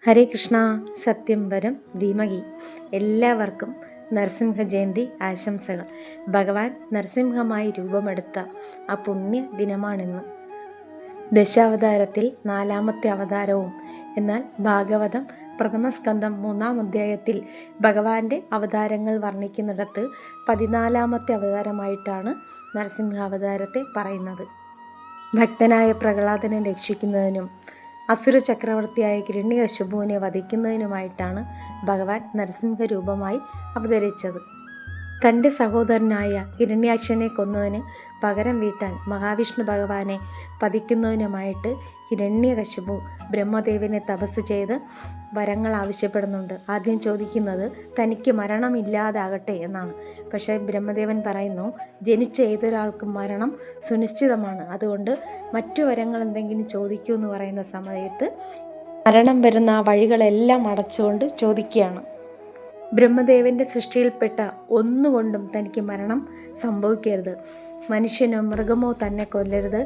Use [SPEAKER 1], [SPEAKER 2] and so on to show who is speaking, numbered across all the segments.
[SPEAKER 1] ഹരേ കൃഷ്ണ. സത്യം വരം ധീമഹി. എല്ലാവർക്കും നരസിംഹ ജയന്തി ആശംസകൾ. ഭഗവാൻ നരസിംഹമായി രൂപമെടുത്ത ആ പുണ്യ ദിനമാണിന്ന്. ദശാവതാരത്തിൽ 4ാമത്തെ അവതാരവും. എന്നാൽ ഭാഗവതം പ്രഥമസ്കന്ധം 3ാം അധ്യായത്തിൽ ഭഗവാന്റെ അവതാരങ്ങൾ വർണ്ണിക്കുന്നിടത്ത് 14ാമത്തെ അവതാരമായിട്ടാണ് നരസിംഹാവതാരത്തെ പറയുന്നത്. ഭക്തനായ പ്രഹ്ലാദനെ രക്ഷിക്കുന്നതിനും അസുര ചക്രവർത്തിയായ ഹിരണ്യകശിപുവിനെ വധിക്കുന്നതിനുമായിട്ടാണ് ഭഗവാൻ നരസിംഹരൂപമായി അവതരിച്ചത്. തൻ്റെ സഹോദരനായ ഹിരണ്യാക്ഷനെ കൊന്നതിന് പകരം വീട്ടാൻ മഹാവിഷ്ണു ഭഗവാനെ വധിക്കുന്നതിനുമായിട്ട് ഹിരണ്യകശിപു ബ്രഹ്മദേവനെ തപസ് ചെയ്ത് വരങ്ങൾ ആവശ്യപ്പെടുന്നുണ്ട്. ആദ്യം ചോദിക്കുന്നത് തനിക്ക് മരണമില്ലാതാകട്ടെ എന്നാണ്. പക്ഷേ ബ്രഹ്മദേവൻ പറയുന്നു, ജനിച്ച ഏതൊരാൾക്കും മരണം സുനിശ്ചിതമാണ്, അതുകൊണ്ട് മറ്റു വരങ്ങൾ എന്തെങ്കിലും ചോദിക്കൂ എന്ന് പറയുന്ന സമയത്ത് മരണം വരുന്ന ആ വഴികളെല്ലാം അടച്ചുകൊണ്ട് ചോദിക്കുകയാണ്. ബ്രഹ്മദേവൻ്റെ സൃഷ്ടിയിൽപ്പെട്ട ഒന്നുകൊണ്ടും തനിക്ക് മരണം സംഭവിക്കരുത്. മനുഷ്യനോ മൃഗമോ തന്നെ കൊല്ലരുത്,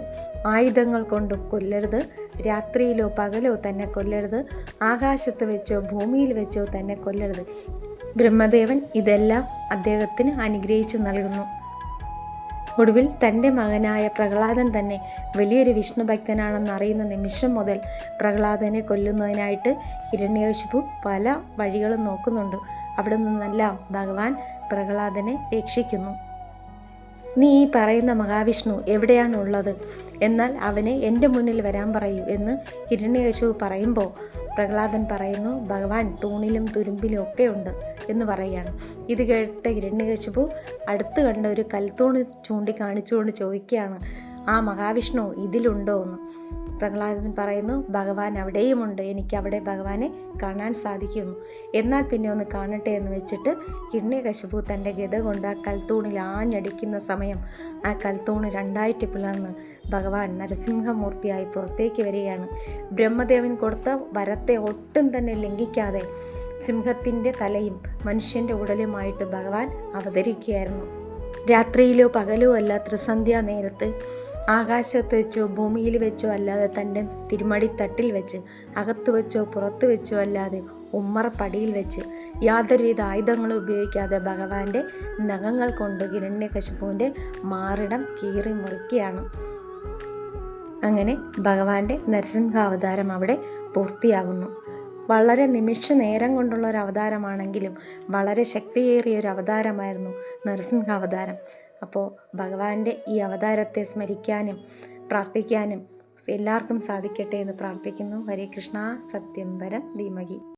[SPEAKER 1] ആയുധങ്ങൾ കൊണ്ടും കൊല്ലരുത്, രാത്രിയിലോ പകലോ തന്നെ കൊല്ലരുത്, ആകാശത്ത് വെച്ചോ ഭൂമിയിൽ വെച്ചോ തന്നെ കൊല്ലരുത്. ബ്രഹ്മദേവൻ ഇതെല്ലാം അദ്ദേഹത്തിന് അനുഗ്രഹിച്ചു നൽകുന്നു. ഒടുവിൽ തൻ്റെ മകനായ പ്രഹ്ലാദൻ തന്നെ വലിയൊരു വിഷ്ണു ഭക്തനാണെന്ന് അറിയുന്ന നിമിഷം മുതൽ പ്രഹ്ലാദനെ കൊല്ലുന്നതിനായിട്ട് ഹിരണ്യകശിപു പല വഴികളും നോക്കുന്നുണ്ട്. അവിടെ നിന്നെല്ലാം ഭഗവാൻ പ്രഹ്ലാദനെ രക്ഷിക്കുന്നു. നീ ഈ പറയുന്ന മഹാവിഷ്ണു എവിടെയാണുള്ളത്? എന്നാൽ അവനെ എൻ്റെ മുന്നിൽ വരാൻ പറയൂ എന്ന് ഹിരണ്യകശിപു പറയുമ്പോൾ പ്രഹ്ലാദൻ പറയുന്നു, ഭഗവാൻ തൂണിലും തുരുമ്പിലും ഒക്കെ ഉണ്ട് എന്ന് പറയുകയാണ്. ഇത് കേട്ട ഹിരണ്യകശിപു അടുത്ത് കണ്ട ഒരു കൽത്തൂണ് ചൂണ്ടിക്കാണിച്ചുകൊണ്ട് ചോദിക്കുകയാണ്, ആ മഹാവിഷ്ണു ഇതിലുണ്ടോ എന്ന്. പ്രഹ്ലാദൻ പറയുന്നു, ഭഗവാൻ അവിടെയുമുണ്ട്, എനിക്ക് അവിടെ ഭഗവാനെ കാണാൻ സാധിക്കുന്നു. എന്നാൽ പിന്നെ ഒന്ന് കാണട്ടെ എന്ന് വെച്ചിട്ട് ഹിരണ്യകശിപു തൻ്റെ ഗദ കൊണ്ട് ആ കൽത്തൂണിൽ ആഞ്ഞടിക്കുന്ന സമയം ആ കൽത്തൂണ് രണ്ടായിട്ട് പിളർന്ന് ഭഗവാൻ നരസിംഹമൂർത്തിയായി പുറത്തേക്ക് വരികയാണ്. ബ്രഹ്മദേവൻ കൊടുത്ത വരത്തെ ഒട്ടും തന്നെ ലംഘിക്കാതെ സിംഹത്തിൻ്റെ തലയും മനുഷ്യൻ്റെ ഉടലുമായിട്ട് ഭഗവാൻ അവതരിക്കുകയായിരുന്നു. രാത്രിയിലോ പകലോ അല്ല, ത്രിസന്ധ്യാ നേരത്ത് ആകാശത്ത് വെച്ചോ ഭൂമിയിൽ വെച്ചോ അല്ലാതെ തൻ്റെ തിരുമടിത്തട്ടിൽ വെച്ച്, അകത്ത് വെച്ചോ പുറത്ത് വെച്ചോ അല്ലാതെ ഉമ്മറപ്പടിയിൽ വെച്ച് യാതൊരുവിധ ആയുധങ്ങളും ഉപയോഗിക്കാതെ ഭഗവാന്റെ നഖങ്ങൾ കൊണ്ട് ഹിരണ്യകശിപുവിൻ്റെ മാറിടം കീറി മുറിക്കുകയാണ്. അങ്ങനെ ഭഗവാന്റെ നരസിംഹാവതാരം അവിടെ പൂർത്തിയാകുന്നു. വളരെ നിമിഷ നേരം കൊണ്ടുള്ള ഒരു അവതാരമാണെങ്കിലും വളരെ ശക്തിയേറിയ ഒരു അവതാരമായിരുന്നു നരസിംഹാവതാരം. അപ്പോൾ ഭഗവാന്റെ ഈ അവതാരത്തെ സ്മരിക്കാനും പ്രാർത്ഥിക്കാനും എല്ലാവർക്കും സാധിക്കട്ടെ എന്ന് പ്രാർത്ഥിക്കുന്നു. ഹരേ കൃഷ്ണ. സത്യം വരം ധീമഹി.